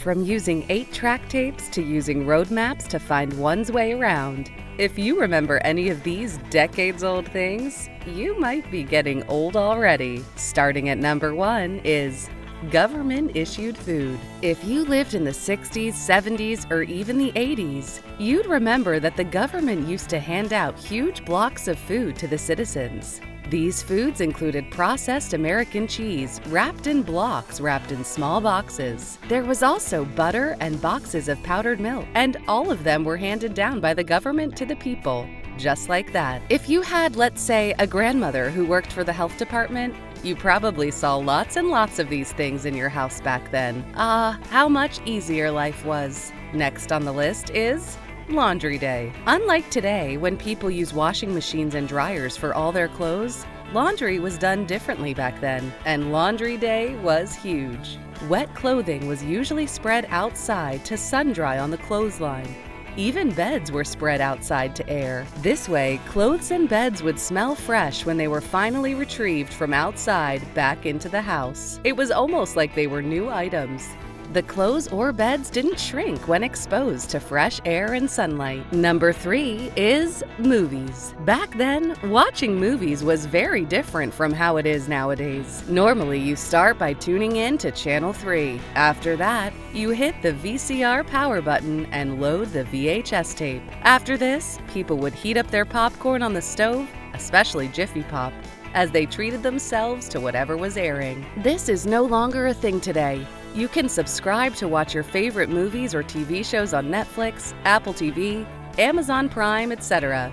from using 8-track tapes to using road maps to find one's way around. If you remember any of these decades-old things, you might be getting old already. Starting at number 1 is government-issued food. If you lived in the 60s, 70s, or even the 80s, you'd remember that the government used to hand out huge blocks of food to the citizens. These foods included processed American cheese, wrapped in blocks wrapped in small boxes. There was also butter and boxes of powdered milk, and all of them were handed down by the government to the people, just like that. If you had, let's say, a grandmother who worked for the health department, you probably saw lots and lots of these things in your house back then. How much easier life was. Next on the list is Laundry Day. Unlike today, when people use washing machines and dryers for all their clothes, laundry was done differently back then, and Laundry Day was huge. Wet clothing was usually spread outside to sun-dry on the clothesline. Even beds were spread outside to air. This way, clothes and beds would smell fresh when they were finally retrieved from outside back into the house. It was almost like they were new items. The clothes or beds didn't shrink when exposed to fresh air and sunlight. Number 3 is movies. Back then, watching movies was very different from how it is nowadays. Normally, you start by tuning in to Channel 3. After that, you hit the VCR power button and load the VHS tape. After this, people would heat up their popcorn on the stove, especially Jiffy Pop, as they treated themselves to whatever was airing. This is no longer a thing today. You can subscribe to watch your favorite movies or TV shows on Netflix, Apple TV, Amazon Prime, etc.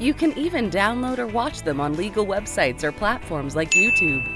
You can even download or watch them on legal websites or platforms like YouTube.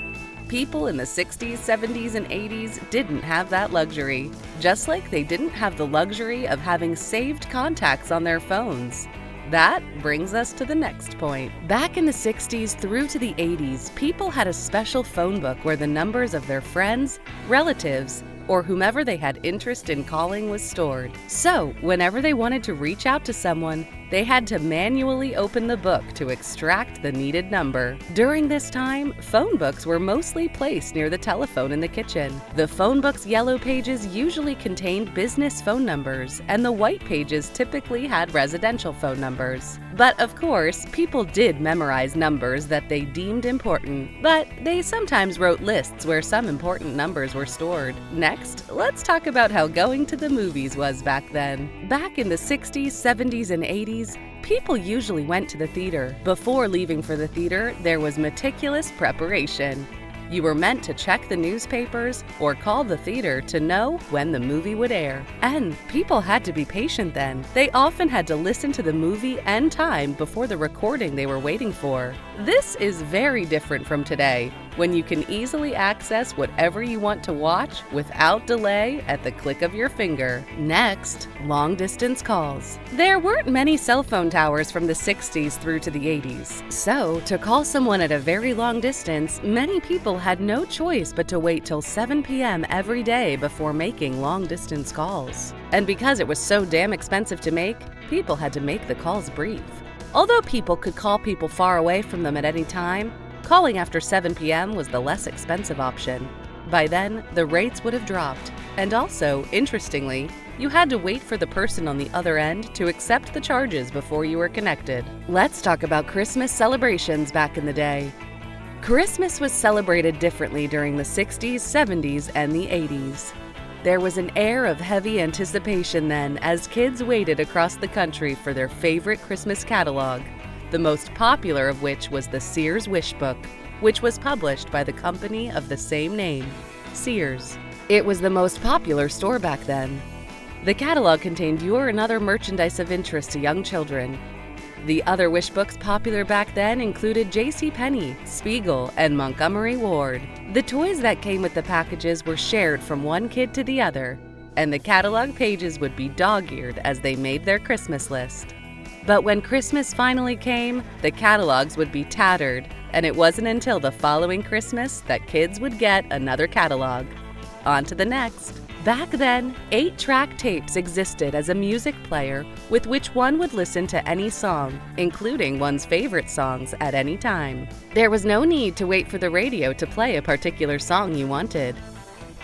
People in the 60s, 70s, and 80s didn't have that luxury, just like they didn't have the luxury of having saved contacts on their phones. That brings us to the next point. Back in the 60s through to the 80s, people had a special phone book where the numbers of their friends, relatives, or whomever they had interest in calling was stored. So, whenever they wanted to reach out to someone, they had to manually open the book to extract the needed number. During this time, phone books were mostly placed near the telephone in the kitchen. The phone book's yellow pages usually contained business phone numbers, and the white pages typically had residential phone numbers. But of course, people did memorize numbers that they deemed important, but they sometimes wrote lists where some important numbers were stored. Next, let's talk about how going to the movies was back then. Back in the 60s, 70s, and 80s, people usually went to the theater. Before leaving for the theater, there was meticulous preparation. You were meant to check the newspapers or call the theater to know when the movie would air. And people had to be patient then. They often had to listen to the movie and time before the recording they were waiting for. This is very different from today, when you can easily access whatever you want to watch without delay at the click of your finger. Next, long-distance calls. There weren't many cell phone towers from the 60s through to the 80s. So, to call someone at a very long distance, many people had no choice but to wait till 7 p.m. every day before making long-distance calls. And because it was so damn expensive to make, people had to make the calls brief. Although people could call people far away from them at any time, calling after 7 p.m. was the less expensive option. By then, the rates would have dropped. And also, interestingly, you had to wait for the person on the other end to accept the charges before you were connected. Let's talk about Christmas celebrations back in the day. Christmas was celebrated differently during the 60s, 70s, and the 80s. There was an air of heavy anticipation then as kids waited across the country for their favorite Christmas catalog, the most popular of which was the Sears Wish Book, which was published by the company of the same name, Sears. It was the most popular store back then. The catalog contained your and other merchandise of interest to young children. The other wish books popular back then included JCPenney, Spiegel, and Montgomery Ward. The toys that came with the packages were shared from one kid to the other, and the catalog pages would be dog-eared as they made their Christmas list. But when Christmas finally came, the catalogs would be tattered, and it wasn't until the following Christmas that kids would get another catalog. On to the next. Back then, 8-track tapes existed as a music player with which one would listen to any song, including one's favorite songs at any time. There was no need to wait for the radio to play a particular song you wanted.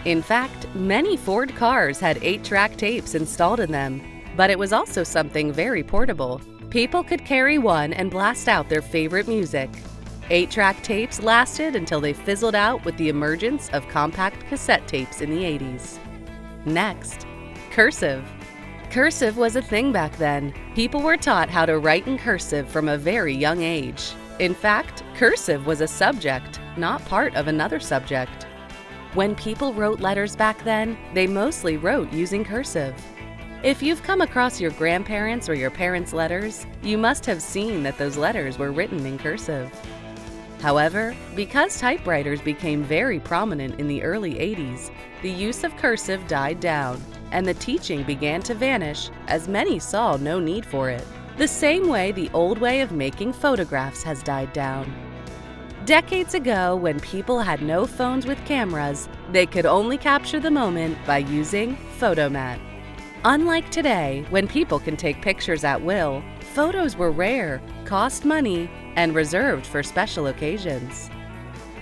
In fact, many Ford cars had 8-track tapes installed in them, but it was also something very portable. People could carry one and blast out their favorite music. 8-track tapes lasted until they fizzled out with the emergence of compact cassette tapes in the 80s. Next, cursive. Cursive was a thing back then. People were taught how to write in cursive from a very young age. In fact, cursive was a subject, not part of another subject. When people wrote letters back then, they mostly wrote using cursive. If you've come across your grandparents' or your parents' letters, you must have seen that those letters were written in cursive. However, because typewriters became very prominent in the early 80s, the use of cursive died down, and the teaching began to vanish as many saw no need for it. The same way the old way of making photographs has died down. Decades ago, when people had no phones with cameras, they could only capture the moment by using Photomat. Unlike today, when people can take pictures at will, photos were rare, cost money, and reserved for special occasions.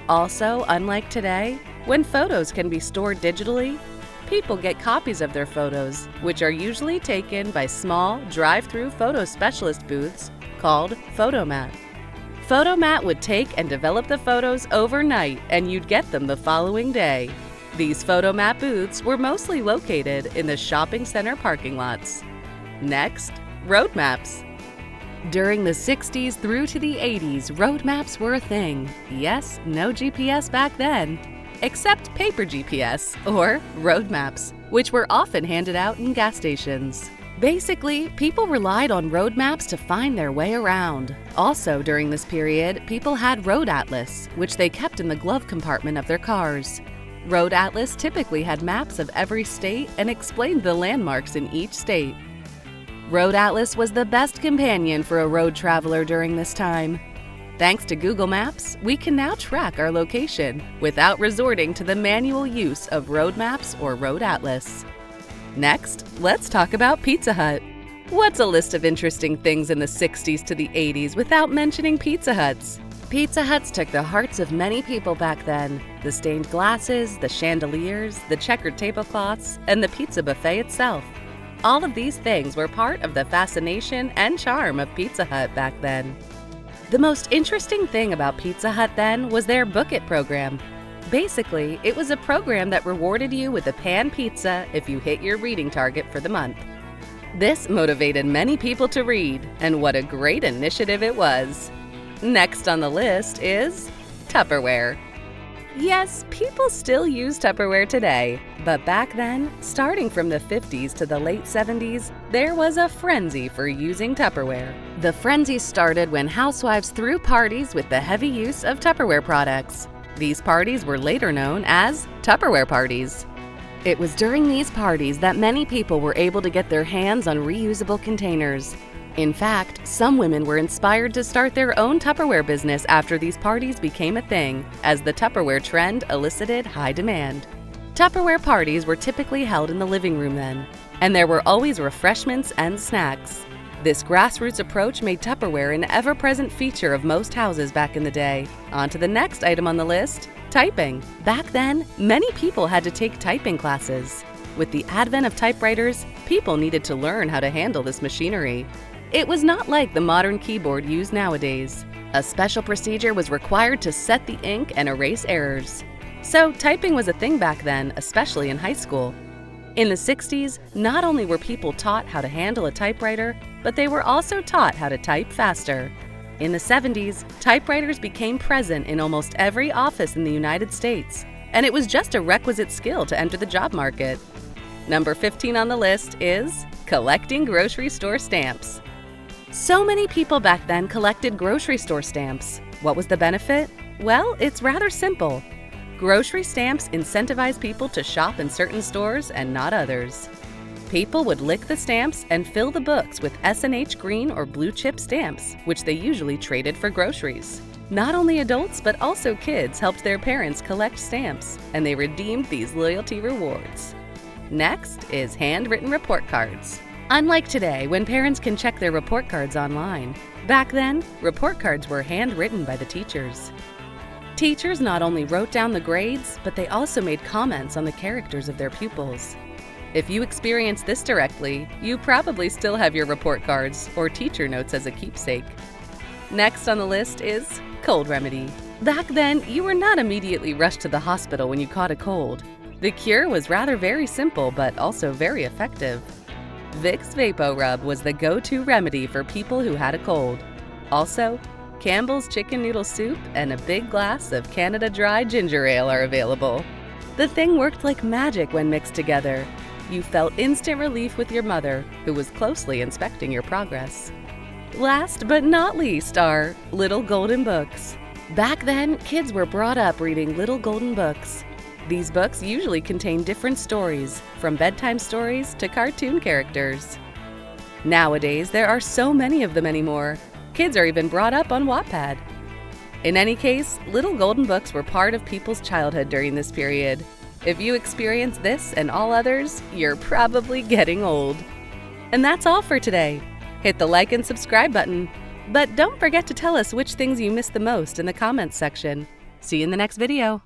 Also, unlike today, when photos can be stored digitally, people get copies of their photos, which are usually taken by small, drive-through photo specialist booths called Photomat. Photomat would take and develop the photos overnight, and you'd get them the following day. These Photomat booths were mostly located in the shopping center parking lots. Next, road maps. During the 60s through to the 80s, road maps were a thing. Yes, no GPS back then, except paper GPS or road maps, which were often handed out in gas stations. Basically, people relied on road maps to find their way around. Also, during this period, people had road atlas, which they kept in the glove compartment of their cars. Road atlas typically had maps of every state and explained the landmarks in each state. Road atlas was the best companion for a road traveler during this time. Thanks to Google Maps, we can now track our location without resorting to the manual use of road maps or road atlas. Next, let's talk about Pizza Hut. What's a list of interesting things in the 60s to the 80s without mentioning Pizza Huts? Pizza Huts took the hearts of many people back then. The stained glasses, the chandeliers, the checkered tablecloths, and the pizza buffet itself. All of these things were part of the fascination and charm of Pizza Hut back then. The most interesting thing about Pizza Hut then was their Book It program. Basically, it was a program that rewarded you with a pan pizza if you hit your reading target for the month. This motivated many people to read, and what a great initiative it was. Next on the list is Tupperware. Yes, people still use Tupperware today, but back then, starting from the 50s to the late 70s, there was a frenzy for using Tupperware. The frenzy started when housewives threw parties with the heavy use of Tupperware products. These parties were later known as Tupperware parties. It was during these parties that many people were able to get their hands on reusable containers. In fact, some women were inspired to start their own Tupperware business after these parties became a thing, as the Tupperware trend elicited high demand. Tupperware parties were typically held in the living room then, and there were always refreshments and snacks. This grassroots approach made Tupperware an ever-present feature of most houses back in the day. On to the next item on the list, typing. Back then, many people had to take typing classes. With the advent of typewriters, people needed to learn how to handle this machinery. It was not like the modern keyboard used nowadays. A special procedure was required to set the ink and erase errors. So typing was a thing back then, especially in high school. In the 60s, not only were people taught how to handle a typewriter, but they were also taught how to type faster. In the 70s, typewriters became present in almost every office in the United States, and it was just a requisite skill to enter the job market. Number 15 on the list is collecting grocery store stamps. So many people back then collected grocery store stamps. What was the benefit? Well, it's rather simple. Grocery stamps incentivize people to shop in certain stores and not others. People would lick the stamps and fill the books with S&H green or blue chip stamps, which they usually traded for groceries. Not only adults, but also kids helped their parents collect stamps, and they redeemed these loyalty rewards. Next is handwritten report cards. Unlike today, when parents can check their report cards online, back then, report cards were handwritten by the teachers. Teachers not only wrote down the grades, but they also made comments on the characters of their pupils. If you experienced this directly, you probably still have your report cards or teacher notes as a keepsake. Next on the list is cold remedy. Back then, you were not immediately rushed to the hospital when you caught a cold. The cure was rather very simple, but also very effective. Vicks VapoRub was the go-to remedy for people who had a cold. Also, Campbell's chicken noodle soup and a big glass of Canada Dry ginger ale are available. The thing worked like magic when mixed together. You felt instant relief with your mother, who was closely inspecting your progress. Last but not least are little golden books. Back then, kids were brought up reading little golden books. These books usually contain different stories, from bedtime stories to cartoon characters. Nowadays, there are so many of them anymore. Kids are even brought up on Wattpad. In any case, little golden books were part of people's childhood during this period. If you experienced this and all others, you're probably getting old. And that's all for today. Hit the like and subscribe button. But don't forget to tell us which things you missed the most in the comments section. See you in the next video.